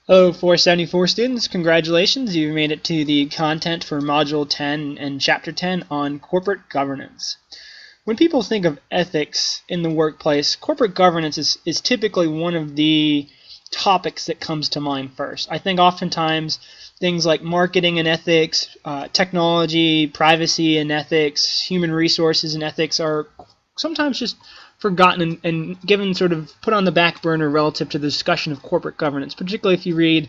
Hello 474 students, congratulations, you've made it to the content for Module 10 and Chapter 10 on corporate governance. When people think of ethics in the workplace, corporate governance is typically one of the topics that comes to mind first. I think oftentimes things like marketing and ethics, technology, privacy and ethics, human resources and ethics are sometimes just forgotten and given sort of put on the back burner relative to the discussion of corporate governance, particularly if you read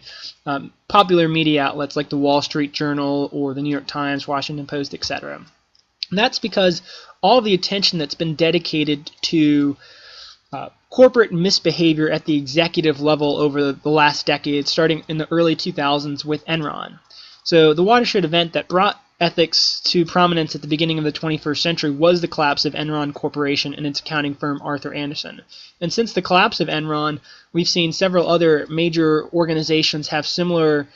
popular media outlets like the Wall Street Journal or the New York Times, Washington Post, etc. And that's because all the attention that's been dedicated to corporate misbehavior at the executive level over the last decade, starting in the early 2000s with Enron. So the watershed event that brought ethics to prominence at the beginning of the 21st century was the collapse of Enron Corporation and its accounting firm Arthur Andersen. And since the collapse of Enron, we've seen several other major organizations have similar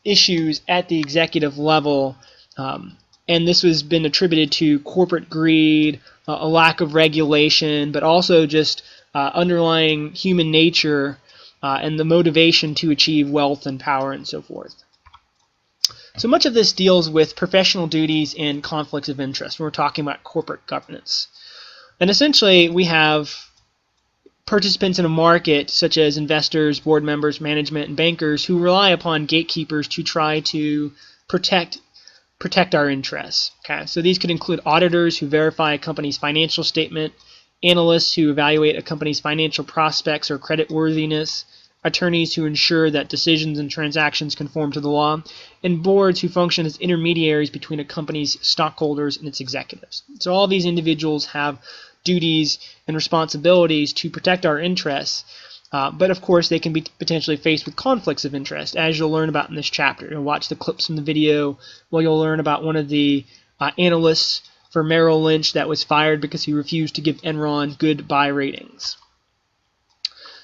issues at the executive level, and this has been attributed to corporate greed, a lack of regulation, but also just underlying human nature and the motivation to achieve wealth and power and so forth. So much of this deals with professional duties and conflicts of interest when we're talking about corporate governance. And essentially, we have participants in a market, such as investors, board members, management, and bankers, who rely upon gatekeepers to try to protect our interests. Okay? So these could include auditors who verify a company's financial statement, analysts who evaluate a company's financial prospects or creditworthiness, attorneys who ensure that decisions and transactions conform to the law, and boards who function as intermediaries between a company's stockholders and its executives. So all these individuals have duties and responsibilities to protect our interests, but of course they can be potentially faced with conflicts of interest, as you'll learn about in this chapter. You'll watch the clips from the video where you'll learn about one of the analysts for Merrill Lynch that was fired because he refused to give Enron good buy ratings.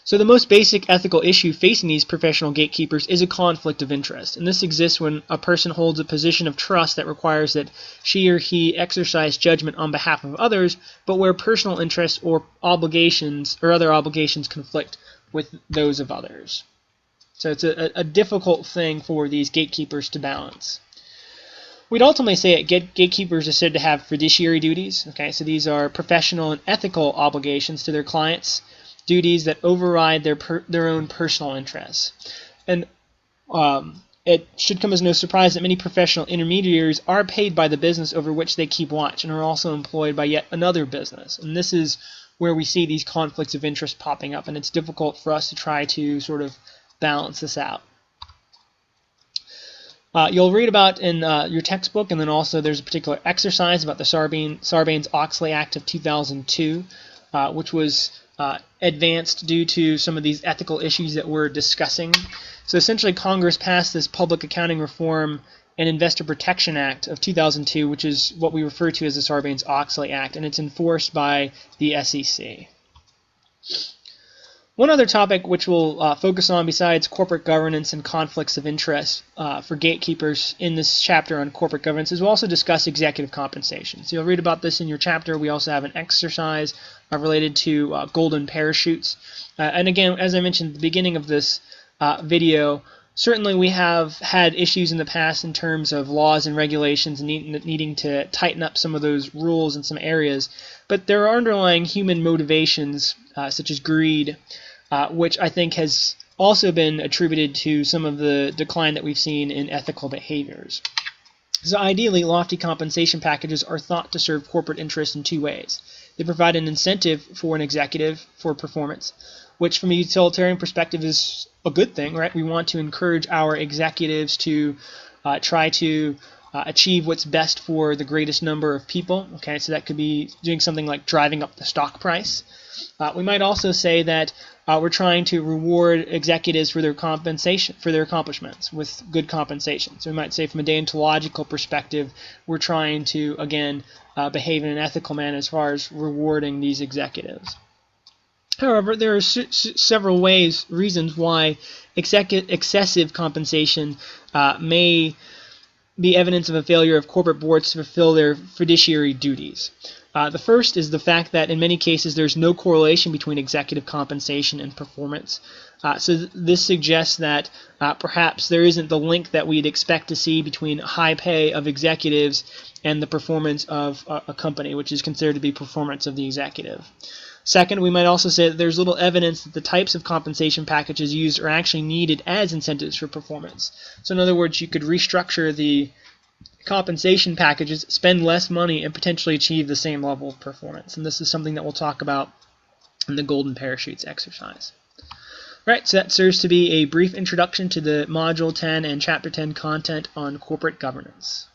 So the most basic ethical issue facing these professional gatekeepers is a conflict of interest, and this exists when a person holds a position of trust that requires that she or he exercise judgment on behalf of others, but where personal interests or obligations or other obligations conflict with those of others. So it's a difficult thing for these gatekeepers to balance. We'd ultimately say that gatekeepers are said to have fiduciary duties. Okay, so these are professional and ethical obligations to their clients, duties that override their own personal interests. And it should come as no surprise that many professional intermediaries are paid by the business over which they keep watch and are also employed by yet another business. And this is where we see these conflicts of interest popping up, and it's difficult for us to try to sort of balance this out. You'll read about in your textbook, and then also there's a particular exercise about the Sarbanes-Oxley Act of 2002, which was advanced due to some of these ethical issues that we're discussing. So essentially Congress passed this Public Accounting Reform and Investor Protection Act of 2002, which is what we refer to as the Sarbanes-Oxley Act, and it's enforced by the SEC. One other topic which we'll focus on besides corporate governance and conflicts of interest for gatekeepers in this chapter on corporate governance is we'll also discuss executive compensation. So you'll read about this in your chapter. We also have an exercise related to golden parachutes. And again, as I mentioned at the beginning of this video, certainly we have had issues in the past in terms of laws and regulations needing to tighten up some of those rules in some areas. But there are underlying human motivations such as greed, which I think has also been attributed to some of the decline that we've seen in ethical behaviors. So ideally, lofty compensation packages are thought to serve corporate interests in two ways. They provide an incentive for an executive for performance, which from a utilitarian perspective is a good thing, right? We want to encourage our executives to try to achieve what's best for the greatest number of people. Okay, so that could be doing something like driving up the stock price. We might also say that we're trying to reward executives for their compensation, for their accomplishments with good compensation. So we might say from a deontological perspective, we're trying to, again, behave in an ethical manner as far as rewarding these executives. However, there are several reasons why excessive compensation may be evidence of a failure of corporate boards to fulfill their fiduciary duties. The first is the fact that in many cases there's no correlation between executive compensation and performance. So this suggests that perhaps there isn't the link that we'd expect to see between high pay of executives and the performance of a company, which is considered to be performance of the executive. Second, we might also say that there's little evidence that the types of compensation packages used are actually needed as incentives for performance. So in other words, you could restructure the compensation packages, spend less money, and potentially achieve the same level of performance. And this is something that we'll talk about in the Golden Parachutes exercise. Right, so that serves to be a brief introduction to the Module 10 and Chapter 10 content on corporate governance.